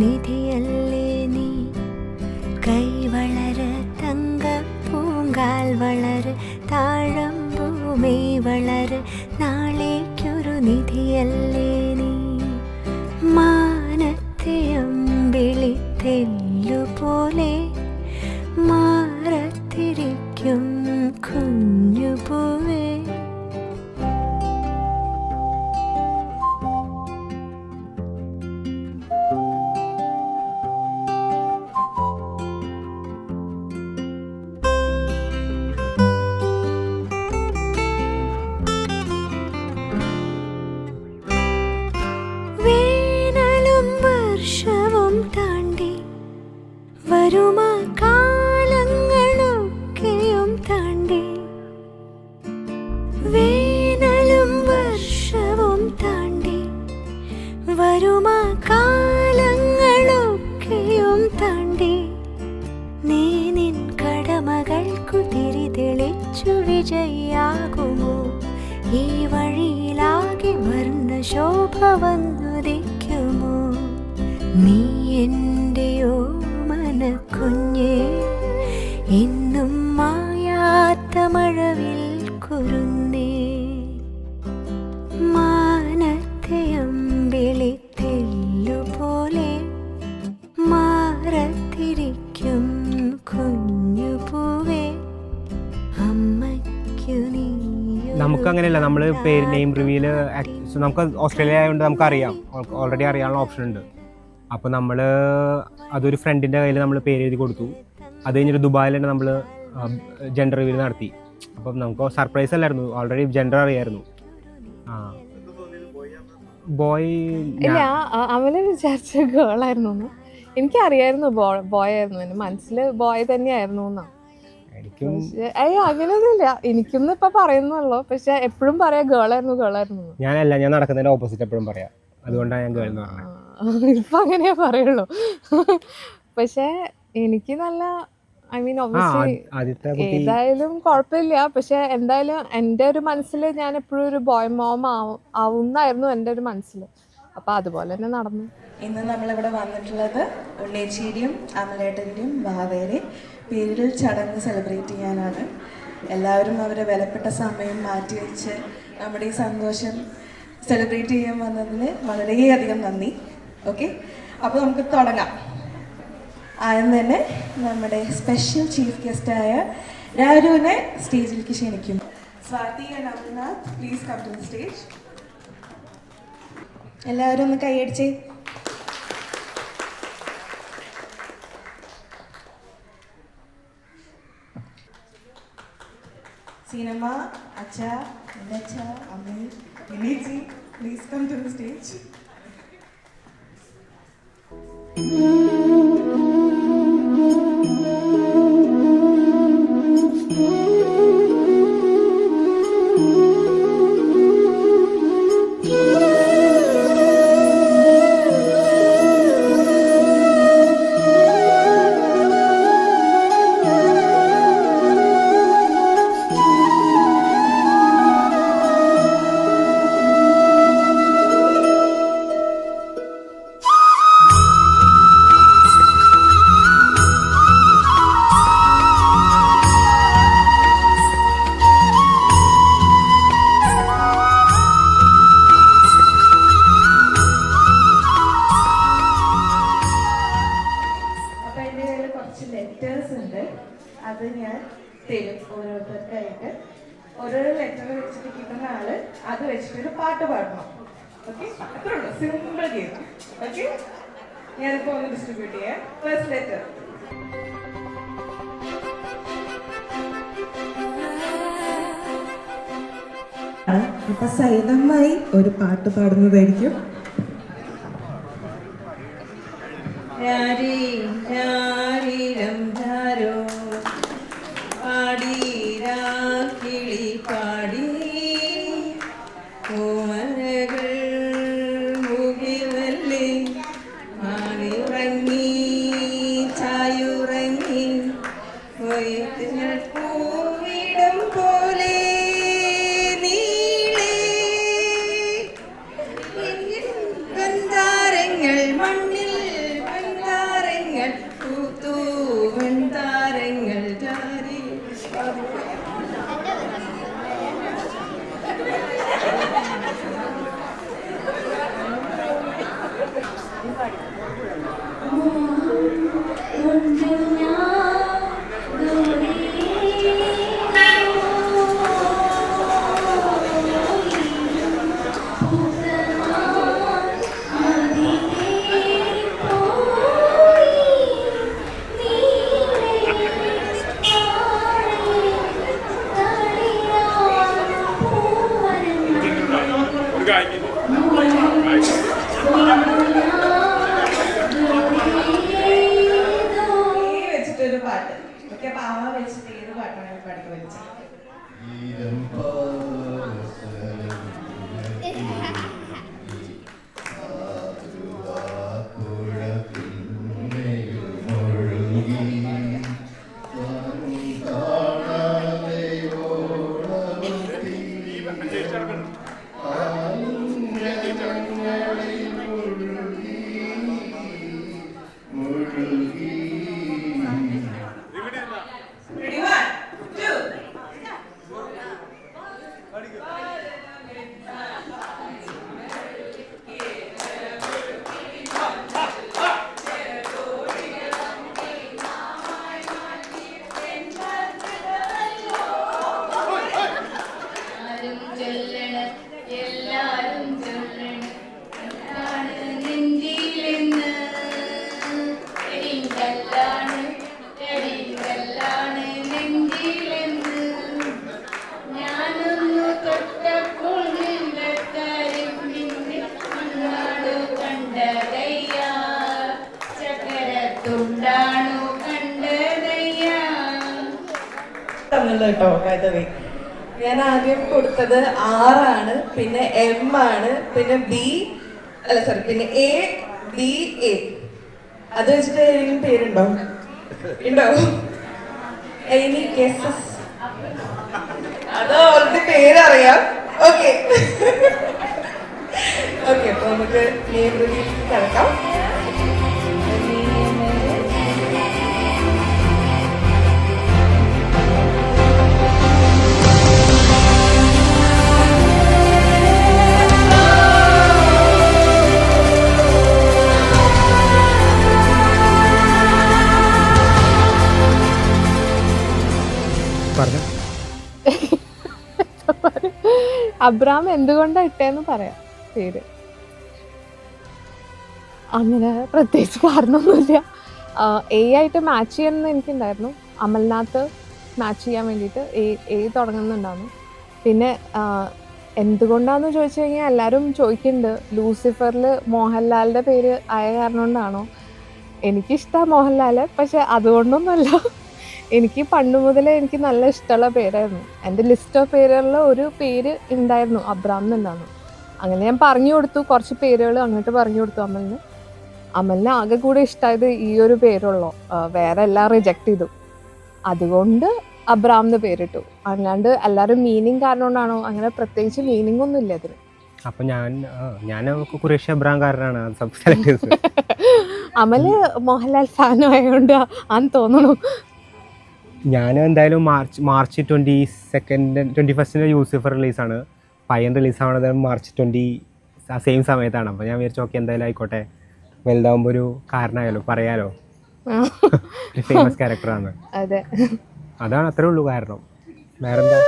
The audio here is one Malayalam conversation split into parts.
നിധിയല്ലേ നീ. കൈ വളര് തങ്ക പൂങ്കാൽ വളര് താഴമ്പൂമേ വളര് നാളേക്കൊരു നിധിയല്ലേ നീ. മാനത്തെ അമ്പിളിത്തെല്ലുപോലെ മാറത്തിരിക്കും കുഞ്ഞുപൂവേ. വർഷവും താണ്ടി വരുമാ കാലങ്ങളൊക്കെയും താണ്ടി. വേനലും വർഷവും താണ്ടി വരുമാ കാലങ്ങളൊക്കെയും താണ്ടി. നീ നിൻ കടമകൾക്കു തിരി തെളിച്ചു വിജയിയാകുമോ. ഈ വഴിയിലാകെ വർണ്ണ ശോഭ വന്നുദിക്കുമോ. നീ എൻ്റെയോ മനക്കുഞ്ഞേ എന്നും മായാത്ത മഴവിൽ കുരുന്നേ. മാനത്തെ അമ്പിളിത്തെല്ലുപോലെ മാറത്തിരിക്കും കുഞ്ഞുപൂവേ. അമ്മയ്ക്കു നീ. നമുക്കങ്ങനെയല്ല, നമ്മൾ പേര് നെയിം റിവീല് നമുക്ക് ഓസ്ട്രേലിയ ആയതുകൊണ്ട് നമുക്കറിയാം, ഓൾറെഡി അറിയാനുള്ള ഓപ്ഷൻ ഉണ്ട്. അപ്പോൾ നമ്മൾ അതൊരു ഫ്രണ്ടിൻ്റെ കയ്യിൽ നമ്മൾ പേര് എഴുതി കൊടുത്തു. അത് കഴിഞ്ഞിട്ട് ദുബായിൽ തന്നെ നമ്മൾ ജെൻഡർ റിവീൽ നടത്തി. അപ്പം നമുക്ക് സർപ്രൈസ് അല്ലായിരുന്നു, ഓൾറെഡി ജെൻഡർ അറിയായിരുന്നു. ബോയ് ഇല്ല, അവനെ വിചാരിച്ച ഗേളായിരുന്നു. എനിക്കറിയായിരുന്നു ബോയ് ആയിരുന്നു, എൻ്റെ മനസ്സിൽ ബോയ് തന്നെയായിരുന്നു എന്നാ. അയ്യോ അങ്ങനെയൊന്നുമില്ല, എനിക്കൊന്നും ഇപ്പൊ പറയുന്നുള്ളൂ. പക്ഷെ എപ്പോഴും പറയാ ഗേളായിരുന്നു ഗേളായിരുന്നു. ഞാനല്ല, ഞാൻ നടക്കുന്നതിന്റെ ഓപ്പോസിറ്റ് എപ്പോഴും പറയാം. അതുകൊണ്ടാണ് ഞാൻ ഗേൾ എന്ന് പറഞ്ഞത്. ഇപ്പൊ അങ്ങനെയാ പറയുള്ളൂ. പക്ഷെ എനിക്ക് നല്ല ഐ മീൻ ഒബ്വിയസ്ലി ഏതായാലും കുഴപ്പമില്ല. പക്ഷെ എന്തായാലും എൻ്റെ ഒരു മനസ്സിൽ ഞാൻ എപ്പോഴും ഒരു ബോയ് മോം ആവുന്നായിരുന്നു എൻ്റെ ഒരു മനസ്സിൽ. അപ്പൊ അതുപോലെ തന്നെ നടന്നു. ഇന്ന് നമ്മളിവിടെ വന്നിട്ടുള്ളത് ഉണ്ണേച്ചിയുടെയും അമലേട്ടൻ്റെയും ഭാവേരെ പേരിൽ ചടങ്ങ് സെലിബ്രേറ്റ് ചെയ്യാനാണ്. എല്ലാവരും അവരെ വിലപ്പെട്ട സമയം മാറ്റിവെച്ച് നമ്മുടെ ഈ സന്തോഷം സെലിബ്രേറ്റ് ചെയ്യാൻ വന്നതിന് വളരെയധികം നന്ദി. ഓക്കെ, അപ്പോൾ നമുക്ക് തുടങ്ങാം. ആദ്യം തന്നെ നമ്മുടെ സ്പെഷ്യൽ ചീഫ് ഗസ്റ്റായ രാരുവിനെ സ്റ്റേജിലേക്ക് ക്ഷണിക്കും. Swathi and Amarnath, please come to the stage. എല്ലാവരും ഒന്ന് കൈയടിച്ചേ. സിനിമ അച്ഛ, അച്ഛ, അമ്മ, വിനീജി, please come to the stage. അത് ഞാൻ തരും ഓരോരുത്തർക്കായിട്ട്. ഓരോരോ ലെറ്റർ വെച്ചിട്ട് കിട്ടുന്ന ആള് അത് വെച്ചിട്ടൊരു പാട്ട് പാടണം. ഓക്കെ, അത്രേ ഉള്ളൂ, സിമ്പിൾ ഗെയിം. ഓക്കെ, ഞാനിപ്പോൾ ഒന്ന് ഡിസ്ട്രിബ്യൂട്ട് ചെയ്യാം. First letter. അപ്പൊ സൈതമായി ഒരു പാട്ട് പാടുന്നതായിരിക്കും. മണ്ണിൽ വെച്ചിട്ടൊരു പാട്ട് ഒക്കെ പാവ വെച്ചിട്ട് ഏത് പാട്ടാണ് പാടിക്ക് വലിച്ചത്? കേട്ടോ വേ ഞാൻ ആദ്യം കൊടുത്തത് ആറാണ്, പിന്നെ എം ആണ്, പിന്നെ ബി അല്ല സോറി പിന്നെ എ ബി എ. അത് വെച്ചിട്ട് ഏതെങ്കിലും പേരുണ്ടോ? ഉണ്ടോ? Any guesses? അത് ഓൾറെഡി പേരറിയാം. ഓക്കെ ഓക്കെ, അപ്പൊ നമുക്ക് നെയിം റിവീൽ കിടക്കാം. അബ്രാം എന്തുകൊണ്ടാ ഇട്ടേന്ന് പറയാം പേര്. അങ്ങനെ പ്രത്യേകിച്ച് കാരണമൊന്നുമില്ല. എ ആയിട്ട് മാച്ച് ചെയ്യണമെന്ന് എനിക്കുണ്ടായിരുന്നു. അമൽനാഥ് മാച്ച് ചെയ്യാൻ വേണ്ടിയിട്ട് എ തുടങ്ങുന്നുണ്ടായിരുന്നു. പിന്നെ എന്തുകൊണ്ടാന്ന് ചോദിച്ചു കഴിഞ്ഞാൽ എല്ലാവരും ചോദിക്കുന്നുണ്ട് ലൂസിഫറിൽ മോഹൻലാലിൻ്റെ പേര് ആയ കാരണം കൊണ്ടാണോ. എനിക്കിഷ്ടമാണ് മോഹൻലാൽ, പക്ഷെ അതുകൊണ്ടൊന്നുമല്ല. എനിക്ക് പണ്ട് മുതലേ എനിക്ക് നല്ല ഇഷ്ടമുള്ള പേരായിരുന്നു. എൻ്റെ ലിസ്റ്റ് ഓഫ് പേരുകളിൽ ഒരു പേര് ഉണ്ടായിരുന്നു, അബ്രാം എന്നുണ്ടായിരുന്നു. അങ്ങനെ ഞാൻ പറഞ്ഞു കൊടുത്തു, കുറച്ച് പേരുകൾ അങ്ങോട്ട് പറഞ്ഞു കൊടുത്തു അമലിന് ആകെ കൂടെ ഇഷ്ടമായത് ഈ ഒരു പേരുള്ളൂ, വേറെ എല്ലാം റിജക്റ്റ് ചെയ്തു. അതുകൊണ്ട് അബ്രാം എന്ന് പേരിട്ടു. അല്ലാണ്ട് എല്ലാവരും മീനിങ് കാരണം കൊണ്ടാണോ, അങ്ങനെ പ്രത്യേകിച്ച് മീനിങ് ഒന്നും ഇല്ല അതിന്. അപ്പൊ ഞാൻ ഖുറേഷി അബ്രാം കാരനാണ്. അമല് മോഹൻലാൽ ഫാനും ആയതുകൊണ്ട് ആന്ന് തോന്നണു. ഞാൻ എന്തായാലും മാർച്ച് 21 യൂസിഫർ റിലീസാണ്. പയ്യൻ റിലീസാവണത് മാർച്ച് 20 സെയിം സമയത്താണ്. അപ്പോൾ ഞാൻ വിചാരിച്ചു ഓക്കെ എന്തായാലും ആയിക്കോട്ടെ, വലുതാവുമ്പോൾ ഒരു കാരണമായാലോ, പറയാലോ, ഫേമസ് ക്യാരക്ടറാണ്. അതെ, അതാണ്, അത്രേ ഉള്ളൂ കാരണം, വേറെന്താ.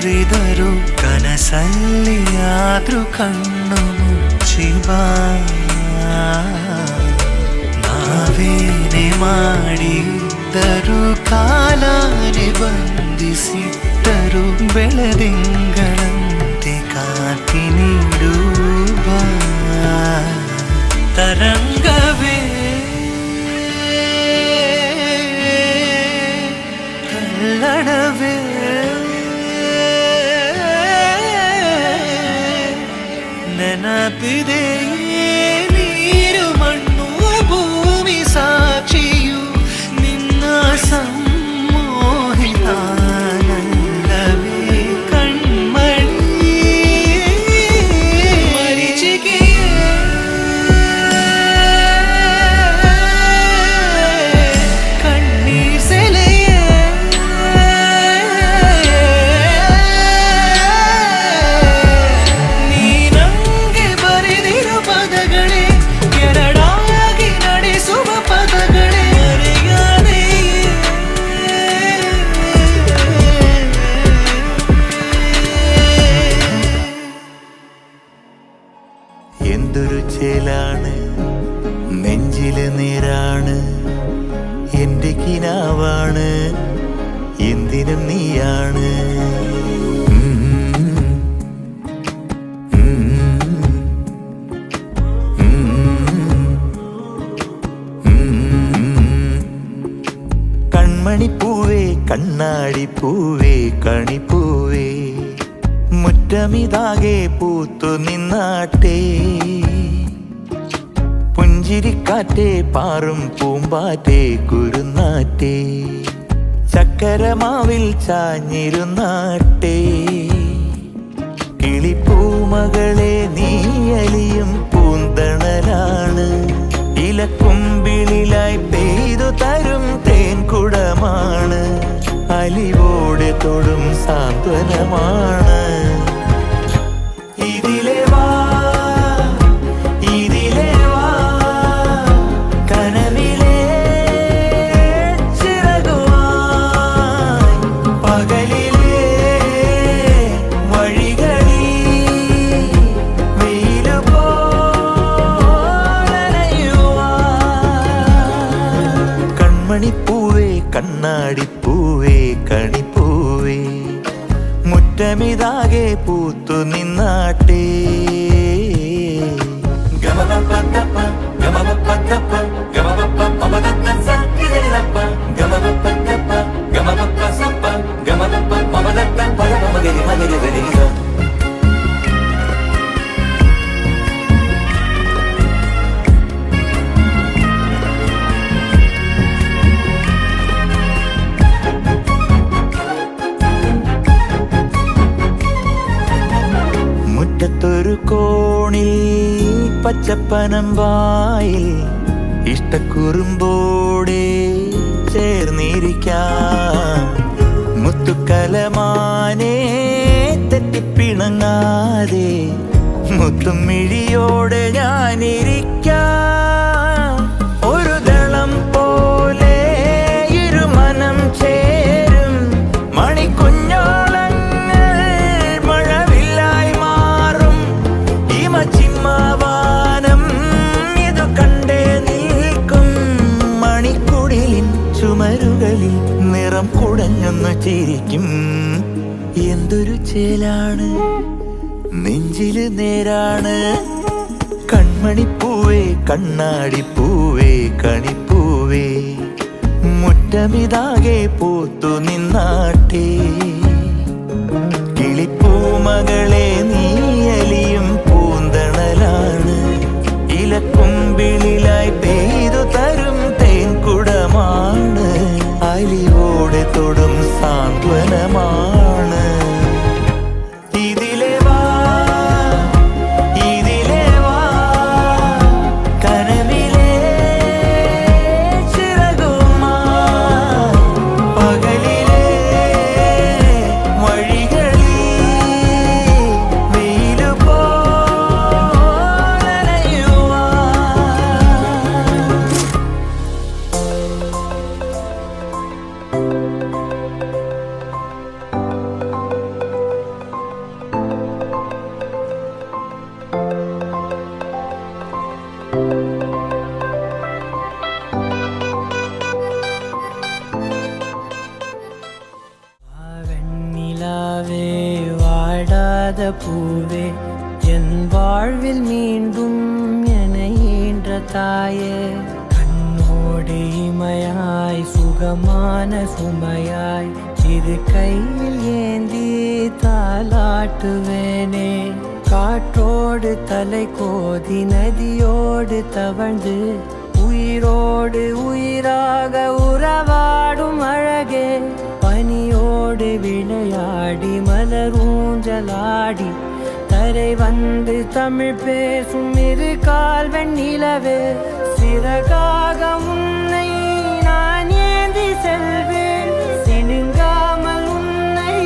ಮುರಿದರು ಕನಸಲ್ಲಿಯಾದ್ರೂ ಕಣ್ಣು ಮುಚ್ಚಿಬ ನಾವೇನೆ ಮಾಡಿದ್ದರು ಕಾಲನೆ ಬಂಧಿಸಿಟ್ಟರು ಬೆಳದಿಂಗಳಂತೆ ಕಾಂತಿ ನೀಡುವ ತರಂಗವೇ ಕಲ್ಲಡವೇ ನೆನಪಿದೆ ನೀರು ಮಣ್ಣು ಭೂಮಿ ಸಾಕ್ಷಿಯು ನಿನ್ನ ಸಮ್ಮೋಹಿತಾನಂದವೇ ಕಣ್ಮಣಿ ಮರೀಚಿಕೆಯೇ ಕಣ್ಣೀರ್ ಸೆಲೆಯೇ ನೀ ನಂಗೆ ಬರೆದಿರೋ ಪದಗಳೇ ಎರಡಾಗಿ ನಡೆಸುವ ಪದಗಳೇ ಮರೆಯಾದೆಯೇ എന്തൊരു ചേലാണ് നെഞ്ചില് നീരാണ് എന്റെ കിനാവാണ് എന്തിനും നീയാണ് കൺമണിപ്പൂവേ കണ്ണാടിപ്പൂവേ കണിപ്പൂവേ മുറ്റമിതാകെ പൂത്തു നിന്നാട്ടേ പുഞ്ചിരിക്കാറ്റേ പാറും പൂമ്പാറ്റേ കുരുന്നാറ്റേ ചക്കരമാവിൽ ചാഞ്ഞിരുന്നാട്ടേ കിളിപ്പൂമകളെ നീയലിയും പൂന്തണലാണ് ഇലക്കുമ്പിളിലായി പെയ്തു തരും തേൻകുടമാണ് അലിവോടെ തൊടും സാന്ത്വനമാണ് ഇതിലെ വാ ഇതിലെ വാ കനവിലെ ചിറകുമായി പകലിലെ വഴികളിൽ വെയിലു പോലനയുവാൻ കൺമണിപ്പൂവേ കണ്ണാടിപ്പൂവേ കണിപ്പൂവേ മുറ്റമിതാകെ പൂത്തു നിന്നാട്ടേ ഗമപപ്പത്തപ്പ ഗമപപ്പത്തപ്പ ഗമപപ്പപ്പമദത്തസ ഇതിലപ്പ ഗമപപ്പത്തപ്പ ഗമപപ്പസപ്പ ഗമപപ്പമദത്ത പരമഗരി മഗരി വരിക മുറ്റത്തൊരു കോണിൽ പച്ചപ്പനമ്പായിൽ ഇഷ്ടക്കുറുമ്പോടെ ചേർന്നിരിക്കാം മുത്തുക്കലമാനെ തെറ്റിപ്പിണങ്ങാതെ മുത്തും മിഴിയോടെ ഞാനിരിക്കാം ഒരു ദളം പോലെ ഇരുമനം ചേരും മണിക്കുഞ്ഞോളങ്ങൾ മഴവില്ലായി മാറും ഹിമചിമ്മാവാനം ഇതു കണ്ടേ നിൽക്കും മണിക്കുടിലിൻ ചുമരുകളിൽ നിറം കുടഞ്ഞൊന്നു ചിരിക്കും എന്തൊരു ചേലാണ് നെഞ്ചില് നേരാണ് കൺമണിപ്പൂവേ കണ്ണാടിപ്പൂവേ കണിപ്പൂവേ മുറ്റമിതാകെ പൂത്തു നിന്നാട്ടേ കിളിപ്പൂമകളെ നീയലിയും പൂന്തണലാണ് ഇലക്കുമ്പിളിലായി പെയ്തു തരും തേൻകുടമാണ് അലിവോടെ തൊടും സാന്ത്വനമാണ് ഇതിലെ വാ ഇതിലെ വാ കനവിലെ ചിറകുമായി പകലിലെ இல்லாத பூவே என் வாழ்வில் மீண்டும் என ஈன்ற தாயே கண்ணோடு இமையாய் சுகமான சுமையாய் இது கையில் ஏந்தி தாலாட்டுவேனே காற்றோடு தலை கோதி நதியோடு தவழ்ந்து உயிரோடு உயிராக உறவாடும் அழகே பனியோடு விளையாடி மலரூஞ்சலாடி தரை வந்து தமிழ் பேசும் இரு கால் வெண்ணிலவே சிறகாக உன்னை நான் ஏந்தி செல்வேன் சினுங்காமல் உன்னை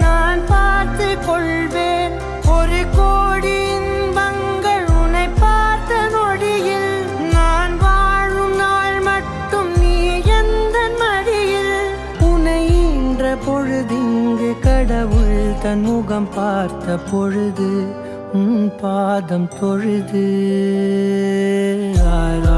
நான் பார்த்து கொள்வேன் ஒரு கோடி இன்பங்கள் உன்னை பார்த்த நொடியில் நான் வாழும் நாள் மட்டும் நீ எந்த மடியில் உன்னை ஈன்ற பொழுதிங்கு கடவுள் தன் முகம் பார்த்த பொழுது உன் பாதம் தொழுது ஆரா